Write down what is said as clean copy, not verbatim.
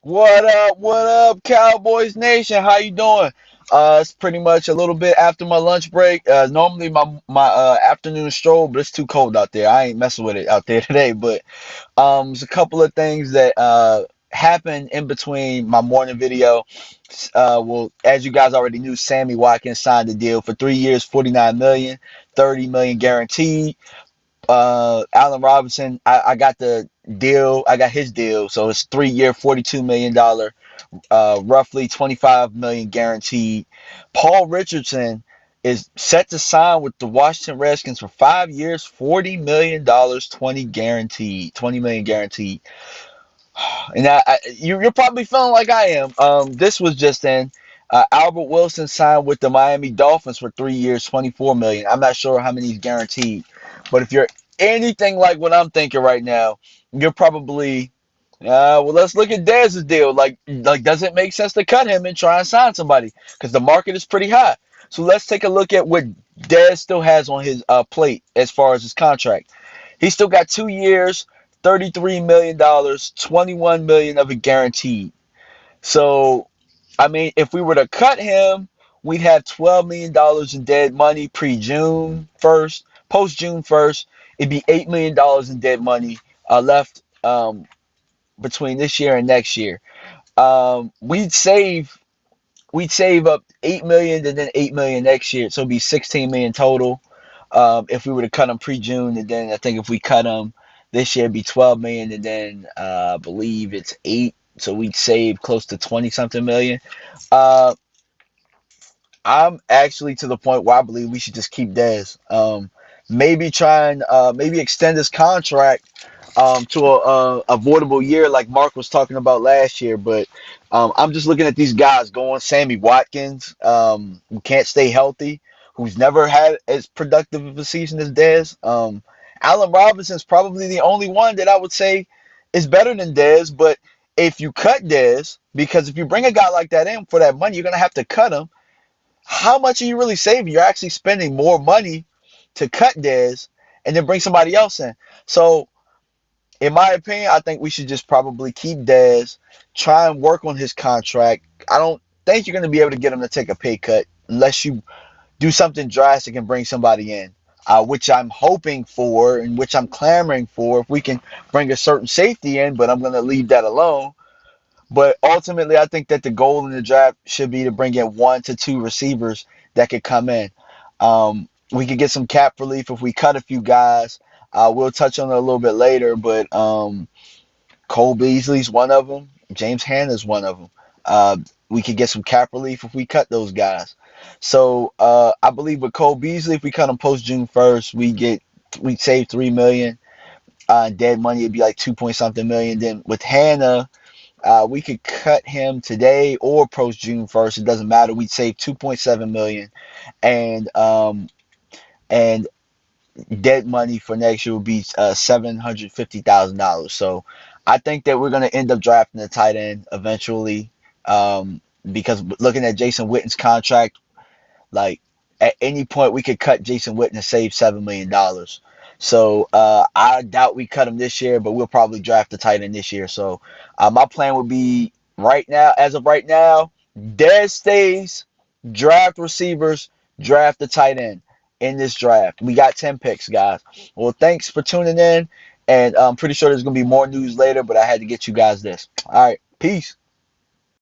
What up? What up, Cowboys Nation? How you doing? It's pretty much a little bit after my lunch break. Normally my afternoon stroll, but it's too cold out there. I ain't messing with it out there today. But there's a couple of things that happened in between my morning video. Well, as you guys already knew, Sammy Watkins signed a deal for 3 years, 49 million, 30 million guaranteed. Allen Robinson, I got the deal. I got his deal. So it's 3 year, $42 million, roughly 25 million guaranteed. Paul Richardson is set to sign with the Washington Redskins for 5 years, $40 million, 20 million guaranteed. And you're probably feeling like I am. This was just in. Albert Wilson signed with the Miami Dolphins for 3 years, 24 million. I'm not sure how many is guaranteed, but if you're anything like what I'm thinking right now, you're probably well, let's look at Dez's deal. Like, does it make sense to cut him and try and sign somebody? Because the market is pretty high. So let's take a look at what Dez still has on his plate as far as his contract. He still got 2 years, $33 million, 21 million of it guaranteed. So, I mean, if we were to cut him, we'd have $12 million in dead money pre-June 1st. Post-June 1st, it'd be $8 million in dead money left between this year and next year. We'd save up 8 million and then 8 million next year, so it'd be 16 million total. If we were to cut him pre-June, and then I think if we cut him this year, it'd be 12 million, and then I believe it's eight, so we'd save close to 20 something million. Uh, I'm actually to the point where I believe we should just keep Dez. Maybe try and maybe extend his contract to a avoidable year like Mark was talking about last year. But I'm just looking at these guys going. Sammy Watkins, who can't stay healthy, who's never had as productive of a season as Dez. Allen Robinson's probably the only one that I would say is better than Dez. But if you cut Dez, because if you bring a guy like that in for that money, you're gonna have to cut him. How much are you really saving? You're actually spending more money to cut Dez and then bring somebody else in. So in my opinion, I think we should just probably keep Dez, try and work on his contract. I don't think you're going to be able to get him to take a pay cut unless you do something drastic and bring somebody in, which I'm hoping for and which I'm clamoring for. If we can bring a certain safety in, but I'm going to leave that alone. But ultimately, I think that the goal in the draft should be to bring in 1 to 2 receivers that could come in. We could get some cap relief if we cut a few guys. We'll touch on it a little bit later, but Cole Beasley's one of them. James Hanna's one of them. We could get some cap relief if we cut those guys. So I believe with Cole Beasley, if we cut him post June 1st, we save 3 million. Dead money it'd be like 2 point something million. Then with Hanna, we could cut him today or post June 1st. It doesn't matter. We'd save 2.7 million, and dead money for next year would be $750,000. So I think that we're going to end up drafting a tight end eventually. Because looking at Jason Witten's contract, like at any point we could cut Jason Witten and save $7 million. So I doubt we cut him this year, but we'll probably draft the tight end this year. So my plan would be right now, as of right now, Dez stays, draft receivers, draft the tight end in this draft. We got 10 picks, guys. Well, thanks for tuning in, and I'm pretty sure there's gonna be more news later, but I had to get you guys this. All right, peace.